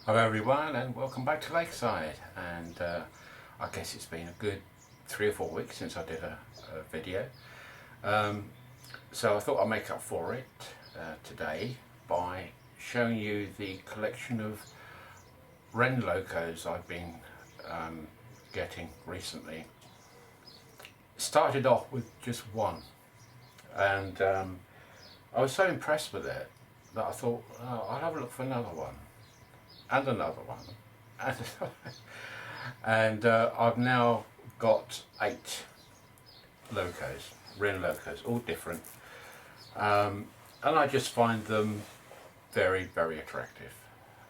Hello everyone and welcome back to Lakeside, and I guess it's been a good 3 or 4 weeks since I did a video, so I thought I'd make up for it today by showing you the collection of Wren locos I've been getting recently. Started off with just one, and I was so impressed with it that I thought, oh, I'll have a look for another one and another one and I've now got 8 locos, Wren locos, all different, and I just find them very attractive.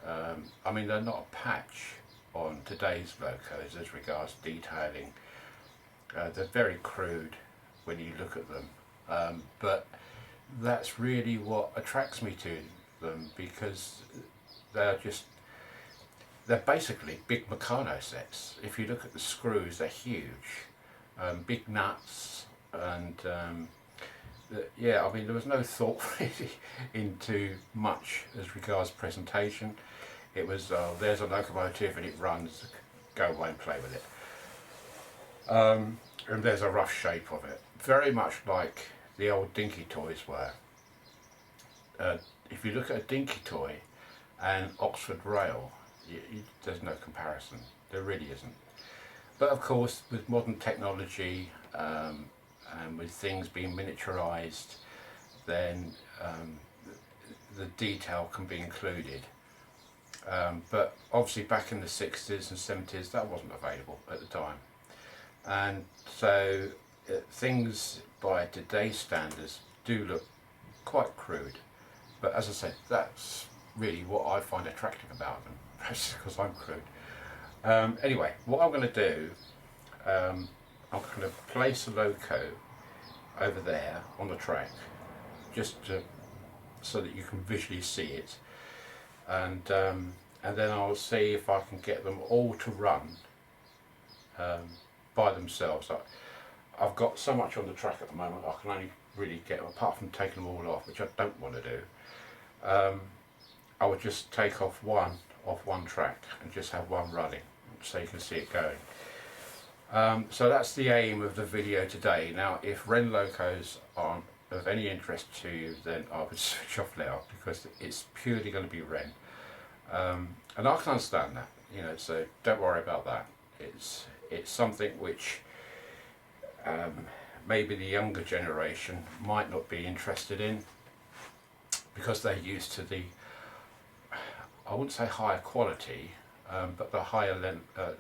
I mean, they're not a patch on today's locos as regards detailing. They're very crude when you look at them, but that's really what attracts me to them, because they're basically big Meccano sets. If you look at the screws, they're huge, big nuts, and yeah, I mean, there was no thought really into much as regards presentation. It was, there's a locomotive and it runs, go away and play with it. And there's a rough shape of it, very much like the old Dinky toys were. If you look at a Dinky toy and Oxford Rail, there's no comparison, there really isn't. But of course, with modern technology and with things being miniaturized, then the detail can be included. But obviously back in the 60s and 70s that wasn't available at the time, and so things by today's standards do look quite crude. But as I said, that's really what I find attractive about them, perhaps because I'm crude. Anyway, what I'm going to do, I'm going to place a loco over there on the track, just so that you can visually see it, and then I'll see if I can get them all to run by themselves. I've got so much on the track at the moment, I can only really get, apart from taking them all off, which I don't want to do. I would just take off one track and just have one running, so you can see it going. So that's the aim of the video today. Now, if Wren locos aren't of any interest to you, then I would switch off now, because it's purely going to be Wren. And I can understand that, you know, so don't worry about that. It's something which maybe the younger generation might not be interested in, because they're used to the, I wouldn't say higher quality, but the higher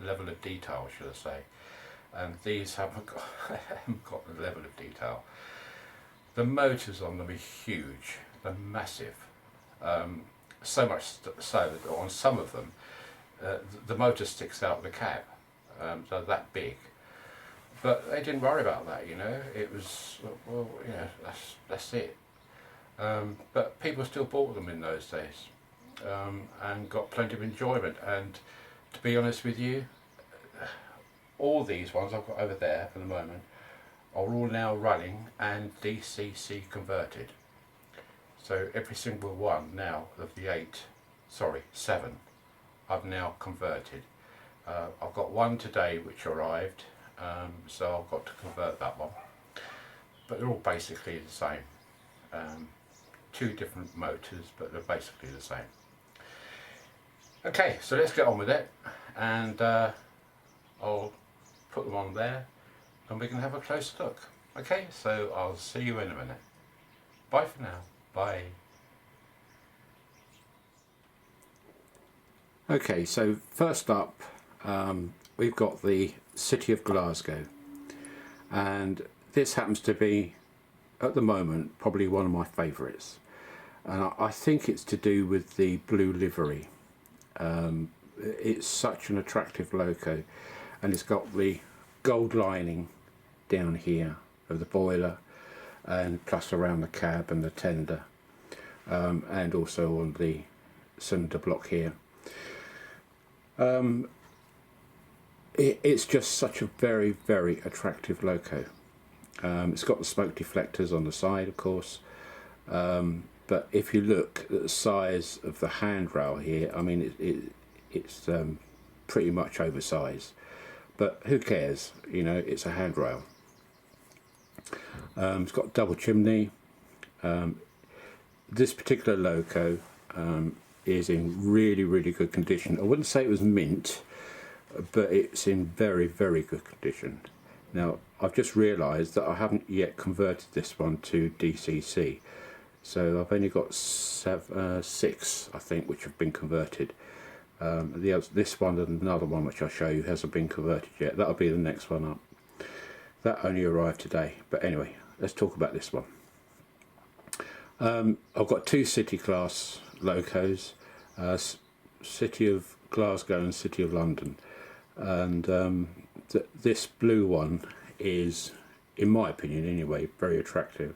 level of detail, should I say. And these haven't got the level of detail. The motors on them are huge, they're massive. So much so that on some of them, the motor sticks out of the cab, they're that big. But they didn't worry about that, you know. It was, well, you know, that's it. But people still bought them in those days, and got plenty of enjoyment. And to be honest with you, all these ones I've got over there for the moment are all now running and DCC converted. So every single one now of the 7 I've now converted. I've got one today which arrived, so I've got to convert that one. But they're all basically the same. 2 different motors, but they're basically the same. Okay, so let's get on with it, and I'll put them on there and we can have a close look. Okay, so I'll see you in a minute. Bye for now. Bye. Okay, so first up, we've got the City of Glasgow, and this happens to be, at the moment, probably one of my favourites, and I think it's to do with the blue livery. It's such an attractive loco, and it's got the gold lining down here of the boiler, and plus around the cab and the tender, and also on the cylinder block here. It's just such a very attractive loco. It's got the smoke deflectors on the side, of course, but if you look at the size of the handrail here, I mean, it's pretty much oversized, but who cares, you know, it's a handrail. It's got double chimney. This particular loco is in really good condition. I wouldn't say it was mint, but it's in very good condition. Now I've just realised that I haven't yet converted this one to DCC, so I've only got 6 I think which have been converted. This one and another one which I'll show you hasn't been converted yet. That'll be the next one up. That only arrived today, but anyway, let's talk about this one. I've got 2 city class locos, City of Glasgow and City of London, and this blue one is, in my opinion anyway, very attractive.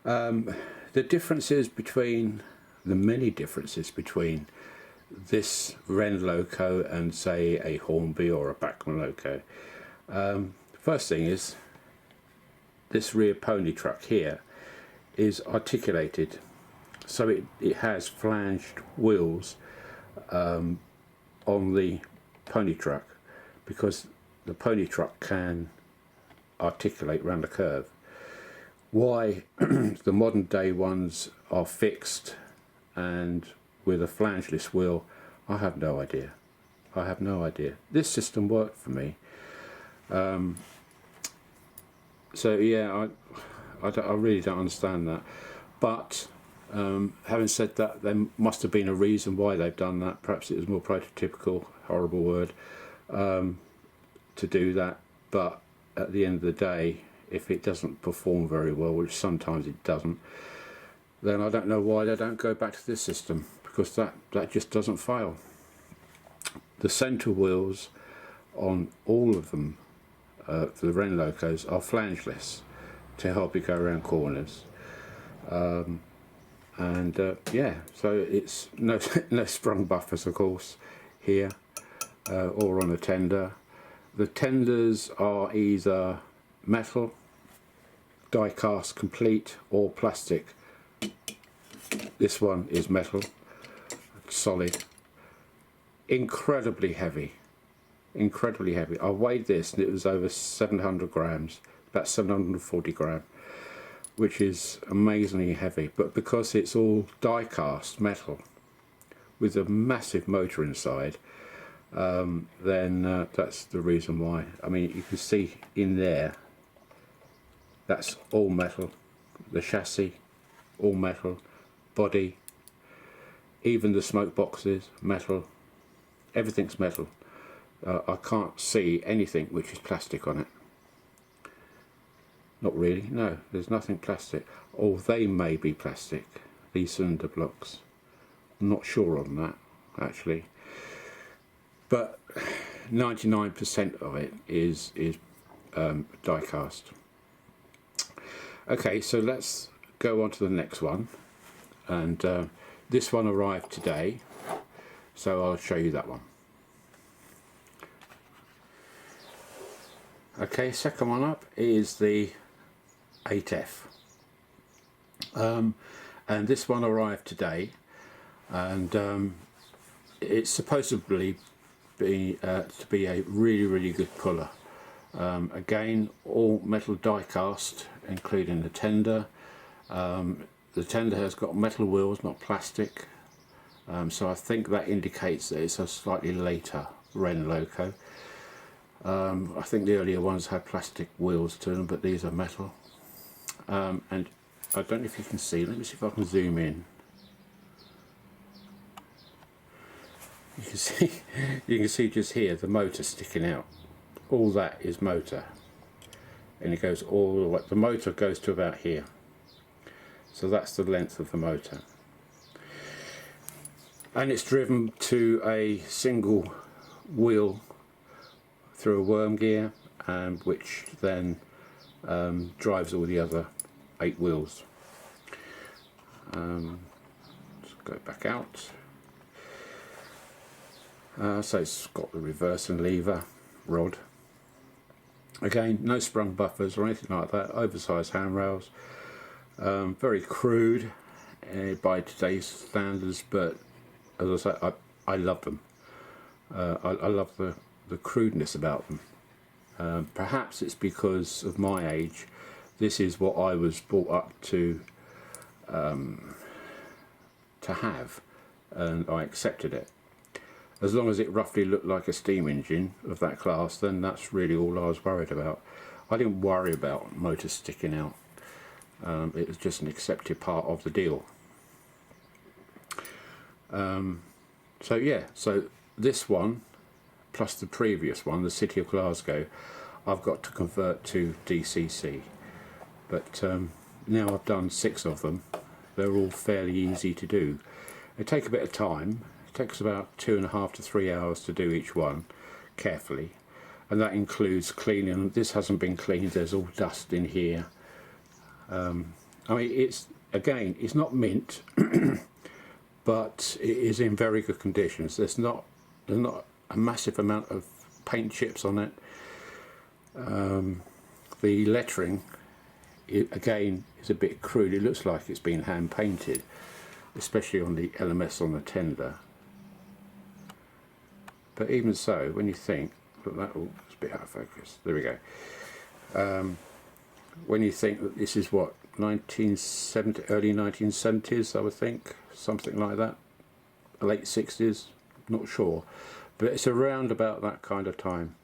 The differences between, the many differences between this Wren loco and say a Hornby or a Bachmann loco. First thing is, this rear pony truck here is articulated, so it has flanged wheels on the pony truck, because the pony truck can articulate round a curve. Why the modern day ones are fixed and with a flangeless wheel, I have no idea. I have no idea. This system worked for me. So yeah, I really don't understand that. But having said that, there must have been a reason why they've done that. Perhaps it was more prototypical, horrible word, to do that. But at the end of the day, if it doesn't perform very well, which sometimes it doesn't, then I don't know why they don't go back to this system, because that just doesn't fail. The centre wheels on all of them for the Wren locos are flangeless to help you go around corners, yeah, so it's no sprung buffers of course here, or on a tender. The tenders are either metal, die cast complete, or plastic. This one is metal, solid, incredibly heavy. I weighed this and it was over 700 grams, about 740 grams, which is amazingly heavy. But because it's all die cast metal with a massive motor inside, then that's the reason why. I mean, you can see in there, that's all metal. The chassis, all metal. Body, even the smoke boxes, metal. Everything's metal. I can't see anything which is plastic on it. Not really, no, there's nothing plastic. Or they may be plastic, these cylinder blocks. I'm not sure on that, actually. But 99% of it is die cast. Okay, so let's go on to the next one. And this one arrived today, so I'll show you that one. Okay, second one up is the 8F, and this one arrived today, and it's supposedly to be a really good puller. Again, all metal die cast, including the tender. The tender has got metal wheels, not plastic, so I think that indicates that it's a slightly later Wren loco. I think the earlier ones had plastic wheels to them, but these are metal. And I don't know if you can see, let me see if I can zoom in. You can see just here the motor sticking out. All that is motor, and it goes all the way. The motor goes to about here, so that's the length of the motor, and it's driven to a single wheel through a worm gear, which then drives all the other 8 wheels. Let's go back out. So it's got the reverse and lever rod. Again, no sprung buffers or anything like that, oversized handrails. Very crude by today's standards, but as I say, I love them. I love the crudeness about them. Perhaps it's because of my age. This is what I was brought up to have, and I accepted it. As long as it roughly looked like a steam engine of that class, then that's really all I was worried about. I didn't worry about motors sticking out. It was just an accepted part of the deal. So yeah, so this one plus the previous one, the City of Glasgow, I've got to convert to DCC. But now I've done 6 of them. They're all fairly easy to do. They take a bit of time. It takes about 2.5 to 3 hours to do each one carefully, and that includes cleaning. This hasn't been cleaned. There's all dust in here. I mean, it's not mint, but it is in very good conditions. There's not a massive amount of paint chips on it. The lettering, again, is a bit crude. It looks like it's been hand painted, especially on the LMS on the tender. But even so, when you think, look, that all is a bit out of focus. There we go. When you think that this is what, 1970, early 1970s, I would think, something like that, late 60s, not sure, but it's around about that kind of time.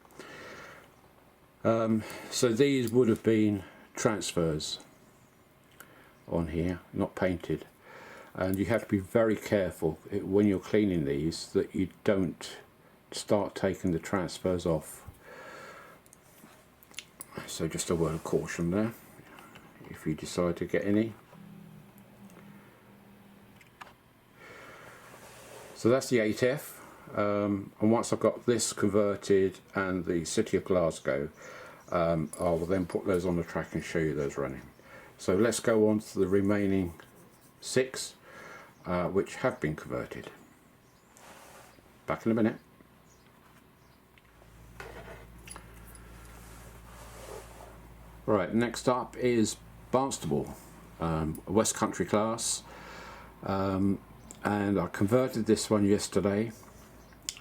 So these would have been transfers on here, not painted, and you have to be very careful when you're cleaning these that you don't start taking the transfers off. So just a word of caution there, if you decide to get any. So that's the 8F, and once I've got this converted and the City of Glasgow, I'll then put those on the track and show you those running. So let's go on to the remaining 6, which have been converted. Back in a minute. Right, next up is Barnstable, a West Country class, and I converted this one yesterday,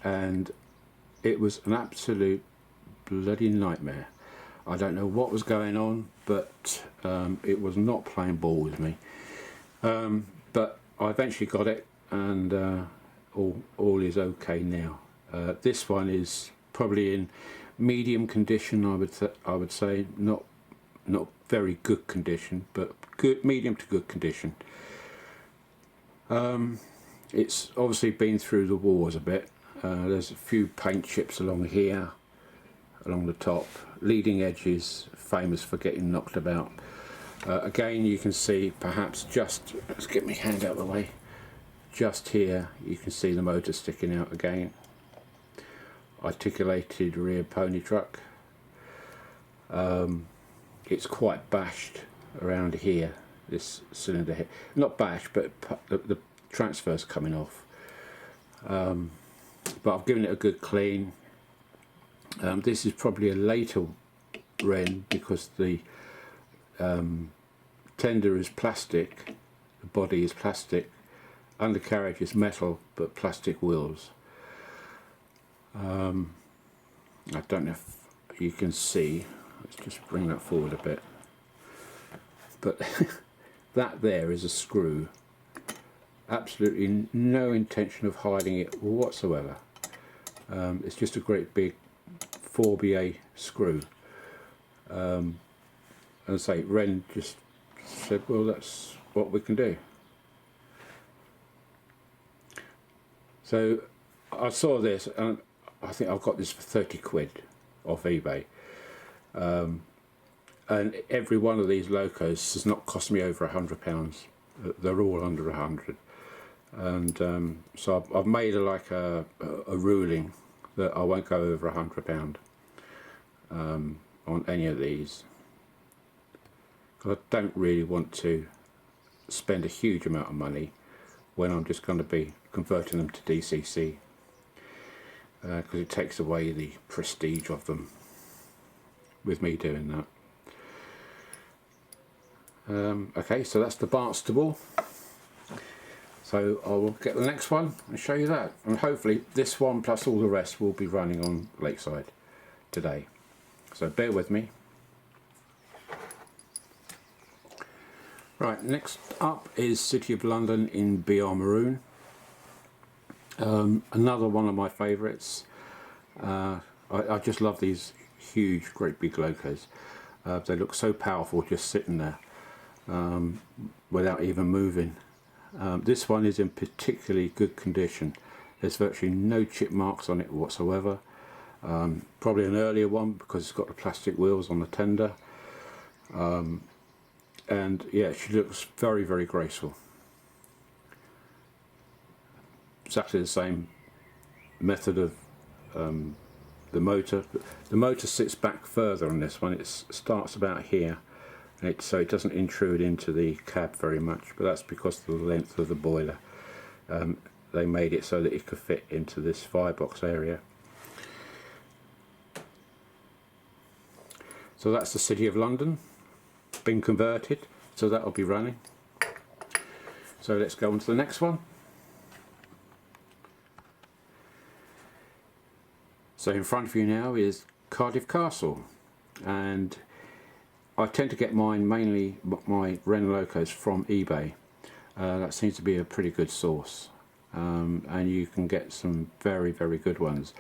and it was an absolute bloody nightmare. I don't know what was going on, but it was not playing ball with me. But I eventually got it, and all is okay now. This one is probably in medium condition, I would say, not very good condition, but good, medium to good condition. It's obviously been through the wars a bit. There's a few paint chips along here, along the top. Leading edges, famous for getting knocked about. Again, you can see perhaps just, let's get my hand out of the way, just here you can see the motor sticking out again. Articulated rear pony truck. It's quite bashed around here, this cylinder here. Not bashed, but the transfer's coming off. But I've given it a good clean. This is probably a later Wren because the tender is plastic, the body is plastic, undercarriage is metal but plastic wheels. I don't know if you can see, let's just bring that forward a bit, but that there is a screw. Absolutely no intention of hiding it whatsoever. It's just a great big 4BA screw. And I say, Wren just said, well, that's what we can do. So I saw this, and I think I've got this for 30 quid off eBay. And every one of these locos has not cost me over £100. They're all under 100. And so I've made a ruling that I won't go over £100 on any of these. I don't really want to spend a huge amount of money when I'm just going to be converting them to DCC, because it takes away the prestige of them with me doing that. Okay, so that's the Barnstable. So I will get the next one and show you that, and hopefully this one plus all the rest will be running on Lakeside today, so bear with me. Right, next up is City of London in BR Maroon. Another one of my favourites. I just love these huge, great big locos. They look so powerful just sitting there without even moving. This one is in particularly good condition. There's virtually no chip marks on it whatsoever. Probably an earlier one because it's got the plastic wheels on the tender. And yeah, she looks very, very graceful. Exactly the same method of the motor. The motor sits back further on this one. It starts about here, and so it doesn't intrude into the cab very much, but that's because of the length of the boiler. They made it so that it could fit into this firebox area. So that's the City of London, been converted, so that'll be running. So let's go on to the next one. So in front of you now is Cardiff Castle, and I tend to get mine mainly, my Ren Locos, from eBay. That seems to be a pretty good source, and you can get some very, very good ones.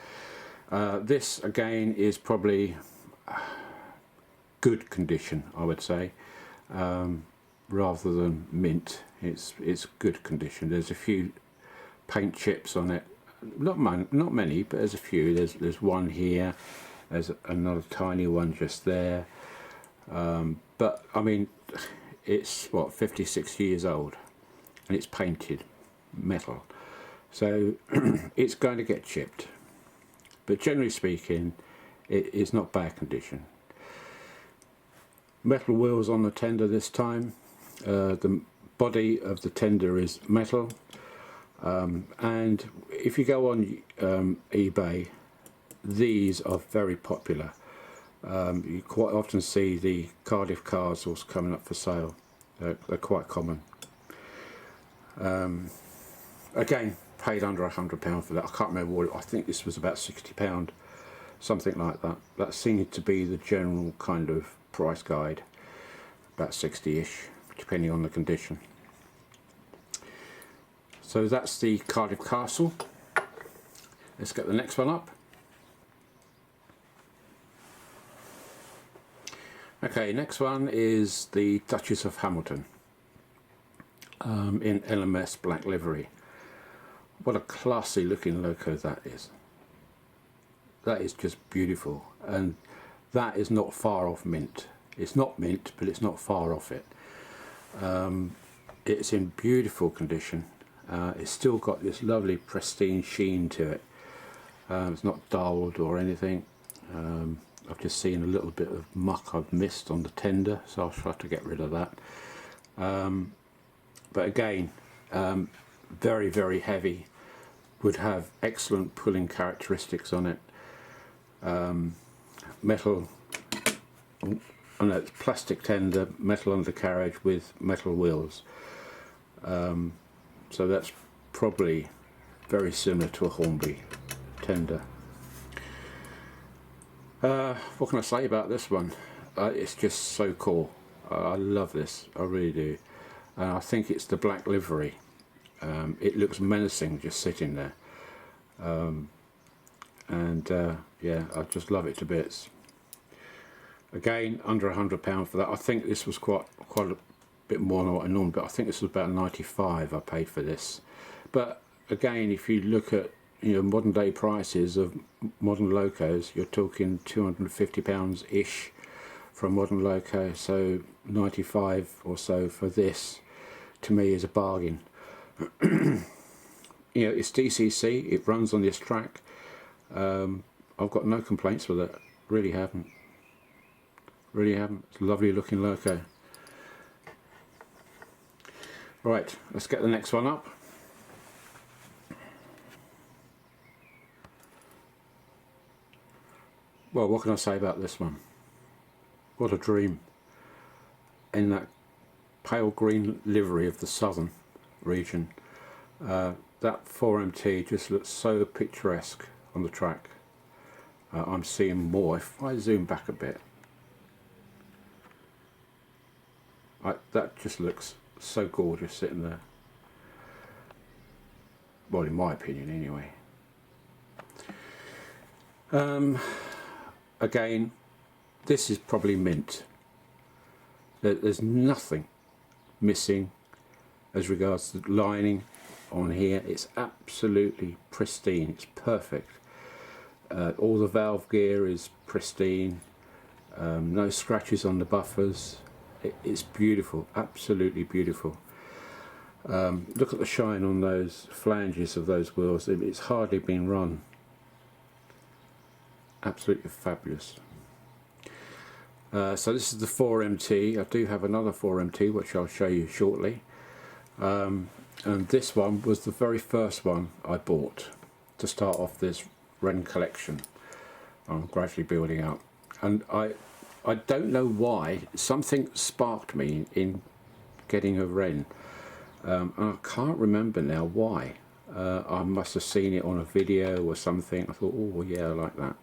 This again is probably good condition, I would say, rather than mint. It's good condition. There's a few paint chips on it. Not many, but there's a few. There's one here. There's another tiny one just there. But I mean, it's what, 56 years old, and it's painted metal, so it's going to get chipped. But generally speaking, it's not bad condition. Metal wheels on the tender this time. The body of the tender is metal. And if you go on eBay, these are very popular. You quite often see the Cardiff Castles coming up for sale. They're quite common. Again, paid under £100 for that. I can't remember what I think this was about £60, something like that. That seemed to be the general kind of price guide, about 60-ish, depending on the condition. So that's the Cardiff Castle. Let's get the next one up. Okay, next one is the Duchess of Hamilton in LMS black livery. What a classy looking loco that is. That is just beautiful, and that is not far off mint. It's not mint, but it's not far off it. It's in beautiful condition. It's still got this lovely pristine sheen to it. It's not dulled or anything. I've just seen a little bit of muck I've missed on the tender, so I'll try to get rid of that. But again, very, very heavy. Would have excellent pulling characteristics on it. Metal, no, it's plastic tender, metal undercarriage with metal wheels. So that's probably very similar to a Hornby tender. What can I say about this one? It's just so cool. I love this, I really do. And I think it's the black livery. It looks menacing just sitting there. Yeah, I just love it to bits. Again, under £100 for that. I think this was quite a bit more than what I normally, but I think this was about 95 I paid for this. But again, if you look at modern day prices of modern locos, you're talking £250 ish for a modern loco, so 95 or so for this to me is a bargain. It's DCC, it runs on this track. I've got no complaints with it, really haven't. It's a lovely looking loco. Right, let's get the next one up. Well, what can I say about this one? What a dream. In that pale green livery of the southern region. That 4MT just looks so picturesque on the track. I'm seeing more. If I zoom back a bit, that just looks so gorgeous sitting there. Well, in my opinion anyway. Again, this is probably mint. There's nothing missing as regards to the lining on here. It's absolutely pristine. It's perfect. All the valve gear is pristine. No scratches on the buffers. It's beautiful, absolutely beautiful. Look at the shine on those flanges of those wheels. It's hardly been run. Absolutely fabulous. So this is the 4MT. I do have another 4MT which I'll show you shortly. And this one was the very first one I bought to start off this Wren collection. I'm gradually building up, and I don't know why, something sparked me in getting a Wren. I can't remember now why. I must have seen it on a video or something. I thought, oh yeah, I like that.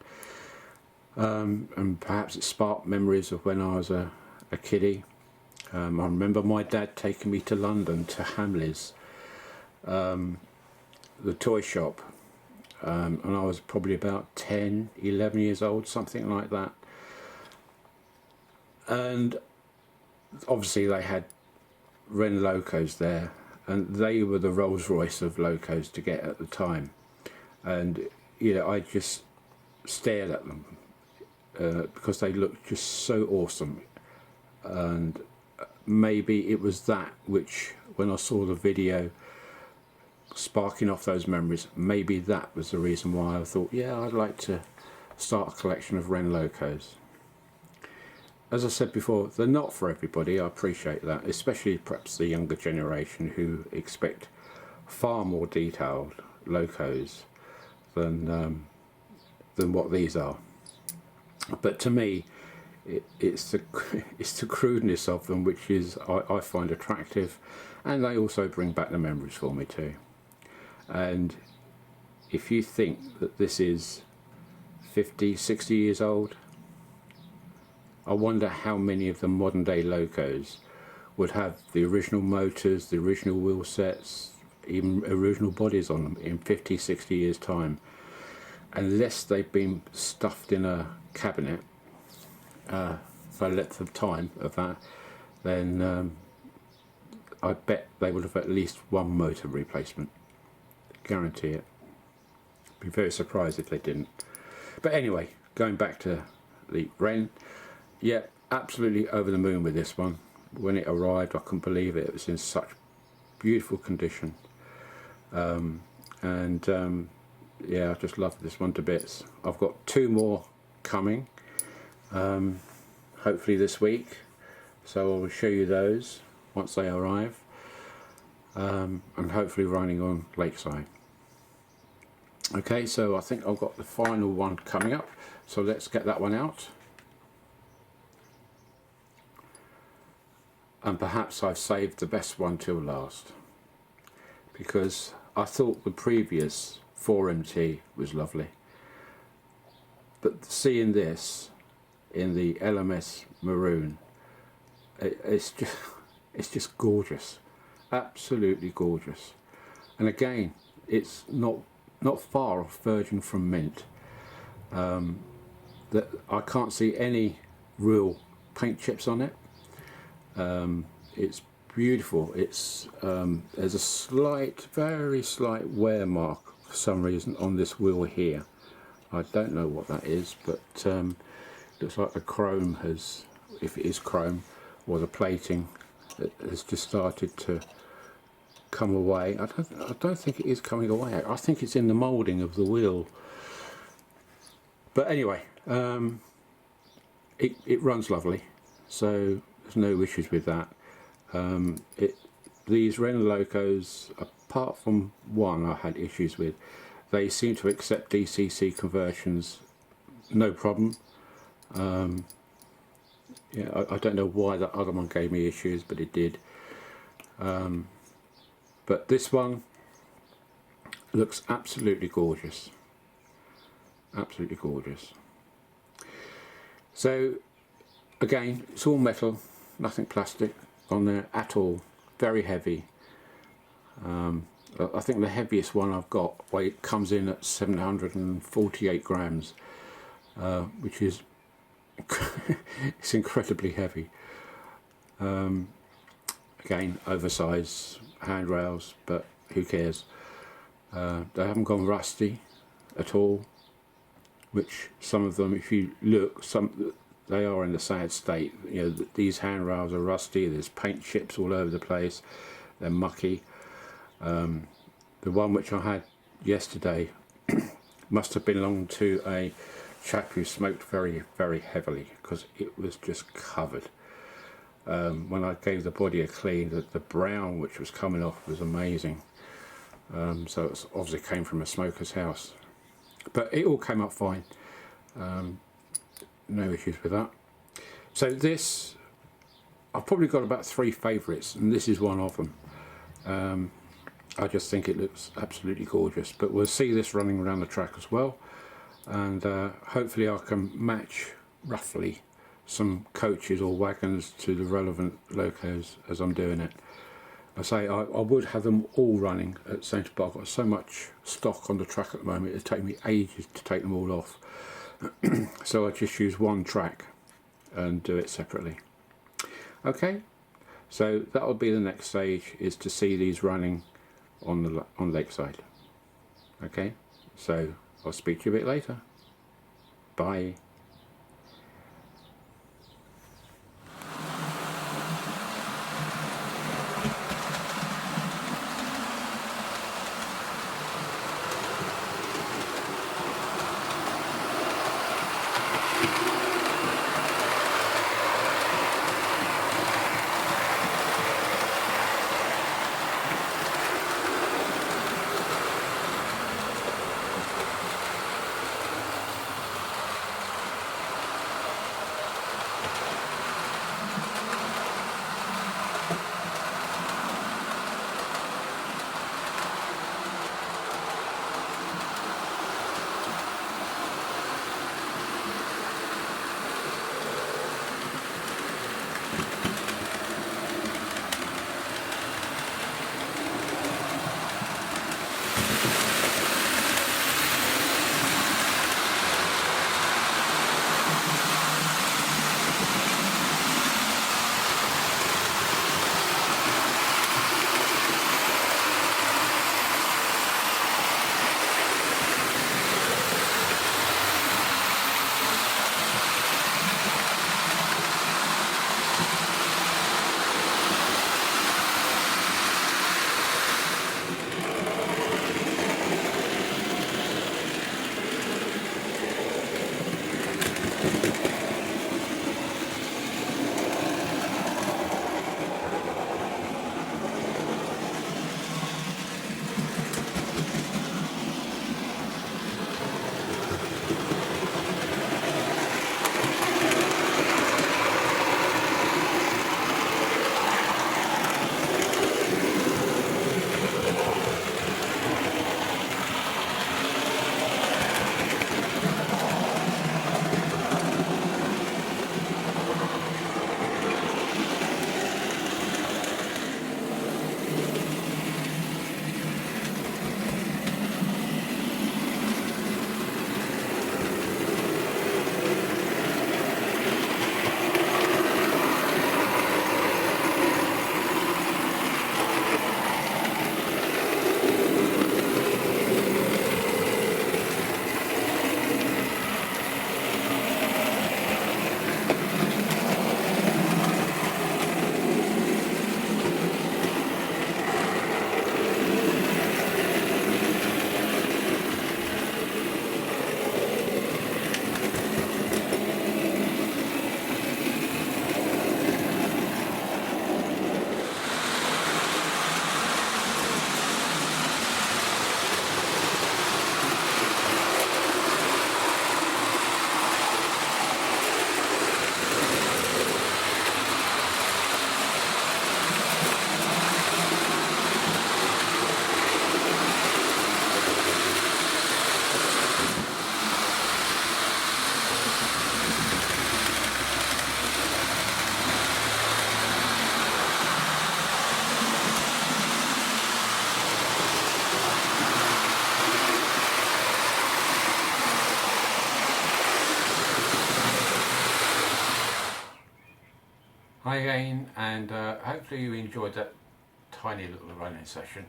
And perhaps it sparked memories of when I was a kiddie. I remember my dad taking me to London, to Hamleys, the toy shop, and I was probably about 10, 11 years old, something like that. And obviously they had Wren locos there, and they were the Rolls Royce of locos to get at the time. And you know, I just stared at them because they looked just so awesome. And maybe it was that which, when I saw the video sparking off those memories, maybe that was the reason why I thought, yeah, I'd like to start a collection of Wren locos. As I said before, they're not for everybody. I appreciate that, especially perhaps the younger generation who expect far more detailed locos than what these are. But to me, it's the crudeness of them which is I find attractive, and they also bring back the memories for me too. And if you think that this is 50, 60 years old, I wonder how many of the modern day locos would have the original motors, the original wheel sets, even original bodies on them in 50, 60 years time, unless they've been stuffed in a cabinet for a length of time of that. Then I bet they would have at least one motor replacement, guarantee it. Be very surprised if they didn't. But anyway, going back to the Wren, yeah, absolutely over the moon with this one. When it arrived, I couldn't believe it. It was in such beautiful condition, yeah, I just love this one to bits. I've got two more coming, hopefully this week, so I will show you those once they arrive, and hopefully running on Lakeside. Okay, so I think I've got the final one coming up, so let's get that one out. And perhaps I've saved the best one till last, because I thought the previous 4MT was lovely, but seeing this in the LMS maroon, it's just gorgeous, absolutely gorgeous. And again, it's not far off virgin from mint. That I can't see any real paint chips on it. It's beautiful. It's there's a slight, very slight wear mark for some reason on this wheel here. I don't know what that is, but looks like the chrome has, if it is chrome, or the plating has just started to come away. I don't think it is coming away. I think it's in the moulding of the wheel. But anyway, it runs lovely, so there's no issues with that. These Wren locos, apart from one I had issues with, they seem to accept DCC conversions no problem. Yeah, I don't know why that other one gave me issues, but it did. But this one, Looks absolutely gorgeous, absolutely gorgeous. So again, it's all metal, nothing plastic on there at all, very heavy. I think the heaviest one I've got comes in at 748 grams, which is it's incredibly heavy. Again, oversized handrails, but who cares? They haven't gone rusty at all, which some of them, if you look, they are in a sad state. You know, these handrails are rusty, there's paint chips all over the place, they're mucky. The one which I had yesterday must have belonged to a chap who smoked very, very heavily, because it was just covered. When I gave the body a clean, the brown which was coming off was amazing. So it obviously came from a smoker's house, but it all came up fine. No issues with that. So this, I've probably got about 3 favourites, and this is one of them. I just think it looks absolutely gorgeous, but we'll see this running around the track as well, and hopefully I can match roughly some coaches or wagons to the relevant locos as I'm doing it. I say I would have them all running at the same time, but I've got so much stock on the track at the moment, it'd take me ages to take them all off. So I just use one track and do it separately. Okay, so that will be the next stage, is to see these running on Lakeside. Okay, so I'll speak to you a bit later. Bye. again, and hopefully you enjoyed that tiny little running session.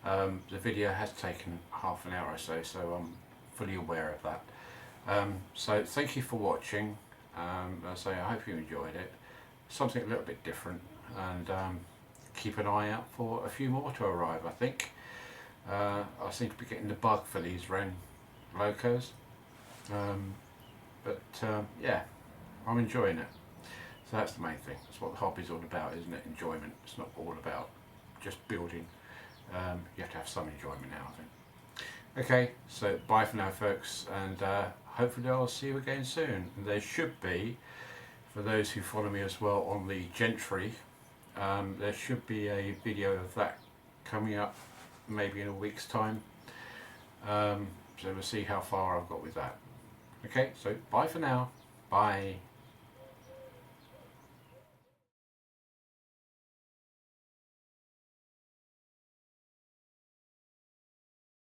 The video has taken half an hour or so, so I'm fully aware of that. So thank you for watching. As I say, I hope you enjoyed it. Something a little bit different, and keep an eye out for a few more to arrive, I think. I seem to be getting the bug for these Ren Locos. Yeah, I'm enjoying it. So that's the main thing. That's what the hobby's all about, isn't it? Enjoyment. It's not all about just building. You have to have some enjoyment now, I think. Okay, so bye for now, folks, and hopefully I'll see you again soon. And there should be, for those who follow me as well on the Gentry, there should be a video of that coming up maybe in a week's time. So we'll see how far I've got with that. Okay, so bye for now. Bye.